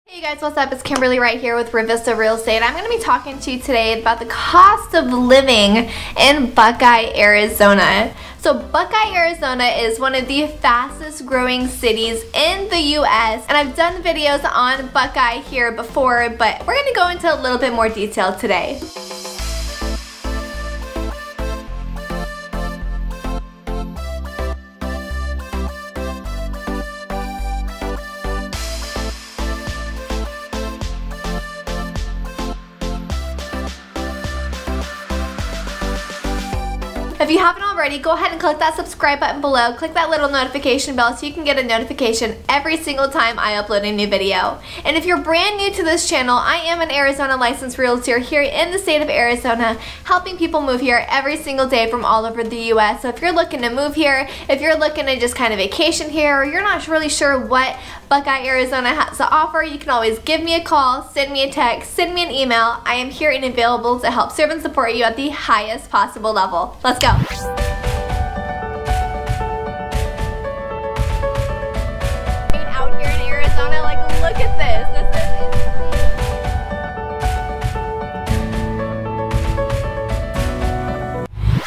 Hey guys, what's up? It's Kimberly Wright here with Revisto Real Estate. I'm going to be talking to you today about the cost of living in Buckeye, Arizona. So Buckeye, Arizona is one of the fastest growing cities in the U.S. and I've done videos on Buckeye here before, but we're going to go into a little bit more detail today. If you haven't already, go ahead and click that subscribe button below. Click that little notification bell so you can get a notification every single time I upload a new video. And if you're brand new to this channel, I am an Arizona licensed realtor here in the state of Arizona, helping people move here every single day from all over the U.S. So if you're looking to move here, if you're looking to just kind of vacation here, or you're not really sure what Buckeye, Arizona has to offer, you can always give me a call, send me a text, send me an email. I am here and available to help serve and support you at the highest possible level. Let's go. Out here in Arizona, like, look at this. This is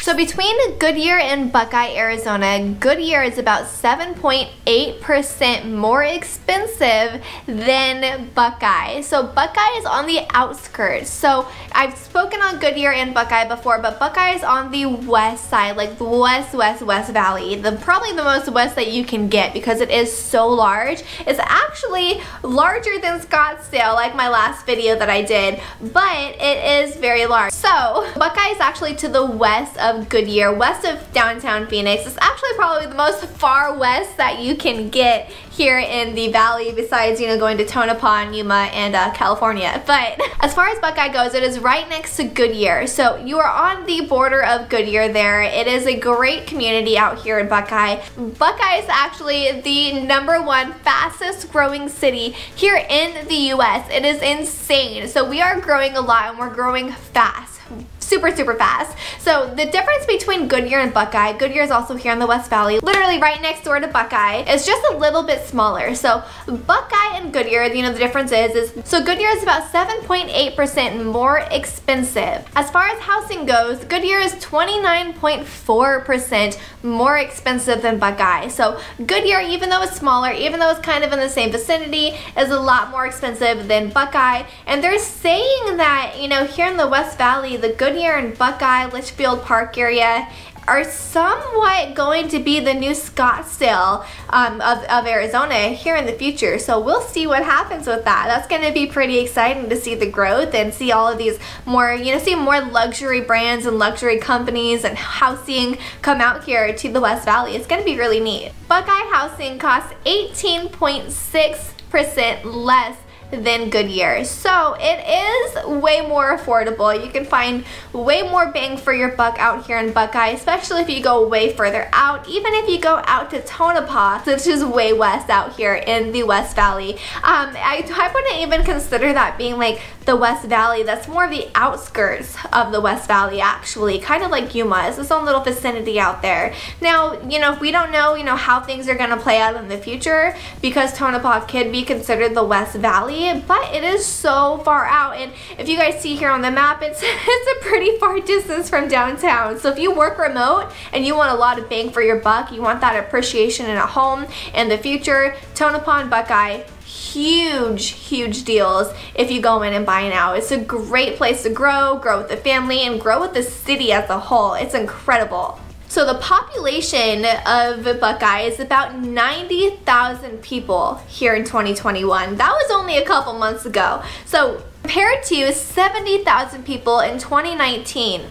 So between Goodyear and Buckeye, Arizona, Goodyear is about 7.8% more expensive than Buckeye. So Buckeye is on the outskirts. So I've spoken on Goodyear and Buckeye before, but Buckeye is on the west side, like the west valley. Probably the most west that you can get because it is so large. It's actually larger than Scottsdale, like my last video that I did, but it is very large. So Buckeye is actually to the west of Goodyear, west of downtown Phoenix. It's actually probably the most far west that you can get here in the valley, besides, you know, going to Tonopah, Yuma, and California. But as far as Buckeye goes, it is right next to Goodyear. So you are on the border of Goodyear there. It is a great community out here in Buckeye. Buckeye is actually the #1 fastest growing city here in the U.S. It is insane. So we are growing a lot and we're growing fast. Super fast. So the difference between Goodyear and Buckeye, Goodyear is also here in the West Valley, literally right next door to Buckeye, is just a little bit smaller. So Buckeye and Goodyear, you know, the difference is so Goodyear is about 7.8% more expensive. As far as housing goes, Goodyear is 29.4% more expensive than Buckeye. So Goodyear, even though it's smaller, even though it's kind of in the same vicinity, is a lot more expensive than Buckeye. And they're saying that, you know, here in the West Valley, the Goodyear and Buckeye, Litchfield Park area are somewhat going to be the new Scottsdale of Arizona here in the future. So we'll see what happens with that. That's going to be pretty exciting to see the growth and see all of these more, you know, see more luxury brands and luxury companies and housing come out here to the West Valley. It's going to be really neat. Buckeye housing costs 18.6% less than Goodyear. So it is way more affordable. You can find way more bang for your buck out here in Buckeye, especially if you go way further out, even if you go out to Tonopah, which is way west out here in the West Valley. I wouldn't even consider that being like the West Valley. That's more of the outskirts of the West Valley, actually, kind of like Yuma. It's its own little vicinity out there. Now, you know, we don't know, you know, how things are going to play out in the future because Tonopah could be considered the West Valley, but it is so far out. And if you guys see here on the map, it's a pretty far distance from downtown. So if you work remote and you want a lot of bang for your buck, you want that appreciation in a home in the future, Tonopah and Buckeye, huge deals if you go in and buy now. It's a great place to grow with the family, and grow with the city as a whole. It's incredible. So the population of Buckeye is about 90,000 people here in 2021. That was only a couple months ago. So compared to 70,000 people in 2019.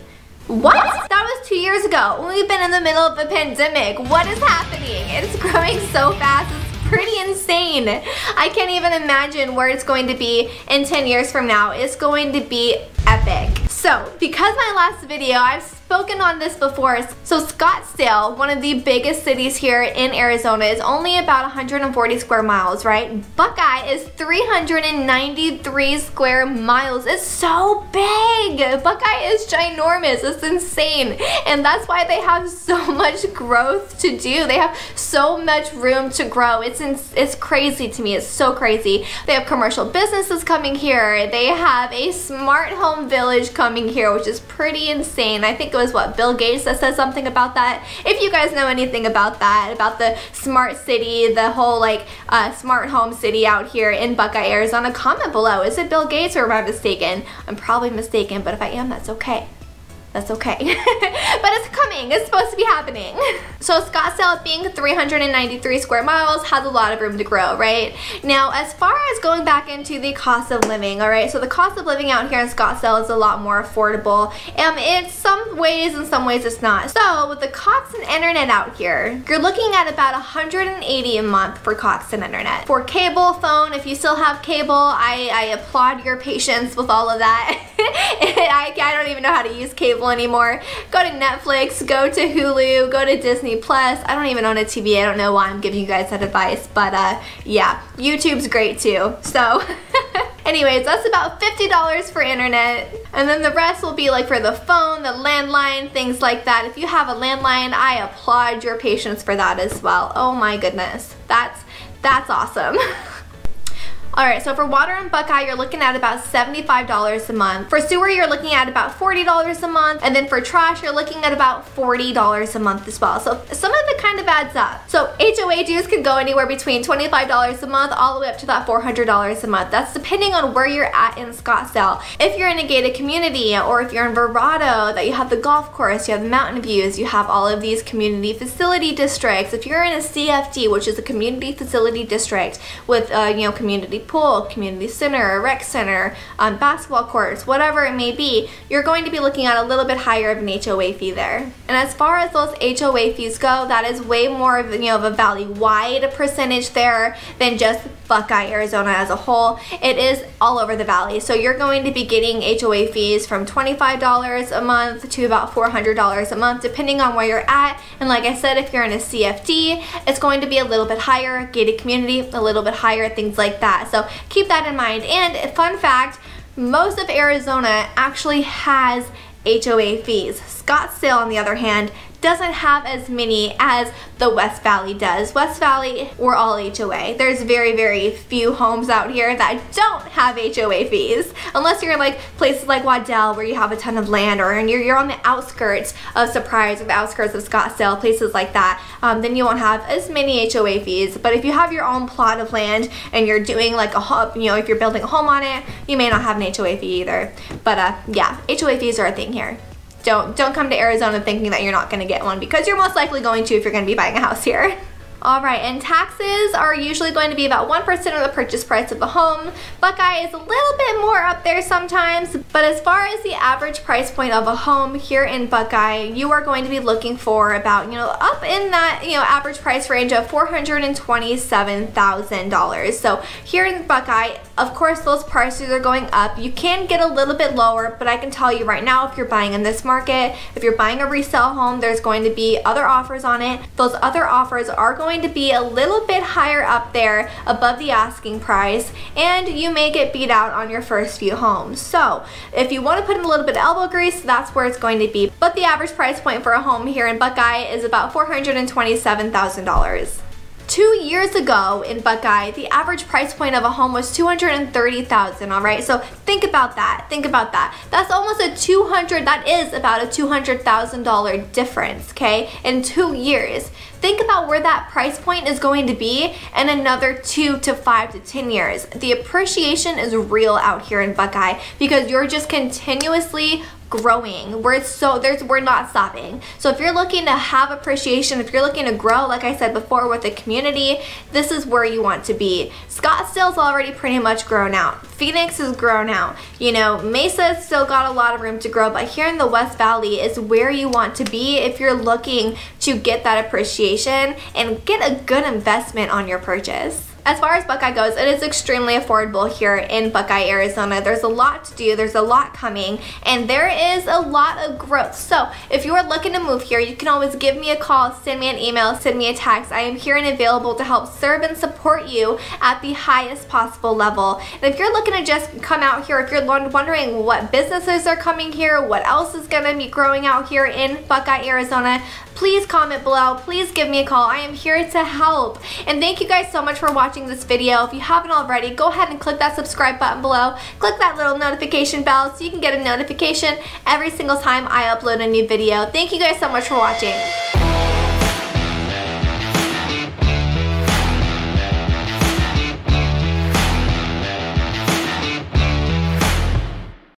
What? That was 2 years ago. We've been in the middle of a pandemic. What is happening? It's growing so fast. It's pretty insane. I can't even imagine where it's going to be in 10 years from now. It's going to be epic. So because my last video, I've spoken on this before. So Scottsdale, one of the biggest cities here in Arizona, is only about 140 square miles, right? Buckeye is 393 square miles. It's so big. Buckeye is ginormous. It's insane. And that's why they have so much growth to do. They have so much room to grow. It's crazy to me. It's so crazy. They have commercial businesses coming here. They have a smart home village coming here, which is pretty insane. I think it was what, Bill Gates that said something about that. If you guys know anything about that, about the smart city, the whole like smart home city out here in Buckeye, Arizona, comment below. Is it Bill Gates or am I mistaken? I'm probably mistaken, but if I am, that's okay. That's okay. But it's coming. It's supposed to be happening. So Scottsdale, being 393 square miles, has a lot of room to grow, right? Now, as far as going back into the cost of living, all right, so the cost of living out here in Scottsdale is a lot more affordable. In some ways it's not. So with the Cox and internet out here, you're looking at about $180 a month for Cox and internet. For cable phone, if you still have cable, I applaud your patience with all of that. I don't even know how to use cable anymore. Go to Netflix, go to Hulu, go to Disney Plus. I don't even own a TV. I don't know why I'm giving you guys that advice, but yeah, YouTube's great too. So anyways, that's about $50 for internet, and then the rest will be like for the phone, the landline, things like that. If you have a landline, I applaud your patience for that as well. Oh my goodness, that's awesome. Alright, so for water in Buckeye, you're looking at about $75 a month. For sewer, you're looking at about $40 a month. And then for trash, you're looking at about $40 a month as well. So some of it kind of adds up. So HOA dues can go anywhere between $25 a month all the way up to that $400 a month. That's depending on where you're at in Scottsdale. If you're in a gated community, or if you're in Revisto, that you have the golf course, you have mountain views, you have all of these community facility districts. If you're in a CFD, which is a community facility district with community pool, community center, rec center, basketball courts, whatever it may be, you're going to be looking at a little bit higher of an HOA fee there. And as far as those HOA fees go, that is way more of a valley-wide percentage there than just Buckeye, Arizona as a whole. It is all over the valley. So you're going to be getting HOA fees from $25 a month to about $400 a month, depending on where you're at. And like I said, if you're in a CFD, it's going to be a little bit higher, gated community, a little bit higher, things like that. So keep that in mind. And fun fact, most of Arizona actually has HOA fees. Scottsdale, on the other hand, doesn't have as many as the West Valley does. West Valley, we're all HOA. There's very, very few homes out here that don't have HOA fees. Unless you're in like places like Waddell where you have a ton of land, or you're on the outskirts of Surprise or the outskirts of Scottsdale, places like that, then you won't have as many HOA fees. But if you have your own plot of land and you're doing like a home, if you're building a home on it, you may not have an HOA fee either. But yeah, HOA fees are a thing here. Don't come to Arizona thinking that you're not going to get one, because you're most likely going to if you're going to be buying a house here. Alright, and taxes are usually going to be about 1% of the purchase price of the home. Buckeye is a little bit more up there sometimes, but as far as the average price point of a home here in Buckeye, you are going to be looking for about, up in that, average price range of $427,000. So here in Buckeye, of course, those prices are going up. You can get a little bit lower, but I can tell you right now, if you're buying in this market, if you're buying a resale home, there's going to be other offers on it. Those other offers are going to be a little bit higher up there above the asking price, and you may get beat out on your first few homes. So if you want to put in a little bit of elbow grease, that's where it's going to be. But the average price point for a home here in Buckeye is about $427,000. 2 years ago in Buckeye, the average price point of a home was $230,000, all right? So think about that. Think about that. That's almost that is about a $200,000 difference, okay, in 2 years. Think about where that price point is going to be in another 2 to 5 to 10 years. The appreciation is real out here in Buckeye because you're just continuously growing. We're not stopping. So if you're looking to have appreciation, if you're looking to grow, like I said before, with the community, this is where you want to be. Scottsdale's already pretty much grown out. Phoenix is grown out. Mesa's still got a lot of room to grow, but here in the West Valley is where you want to be if you're looking to get that appreciation and get a good investment on your purchase. As far as Buckeye goes, it is extremely affordable here in Buckeye, Arizona. There's a lot to do, there's a lot coming, and there is a lot of growth. So if you are looking to move here, you can always give me a call, send me an email, send me a text. I am here and available to help serve and support you at the highest possible level. And if you're looking to just come out here, if you're wondering what businesses are coming here, what else is going to be growing out here in Buckeye, Arizona, please comment below. Please give me a call. I am here to help. And thank you guys so much for watching this video. If you haven't already, go ahead and click that subscribe button below. Click that little notification bell so you can get a notification every single time I upload a new video. Thank you guys so much for watching.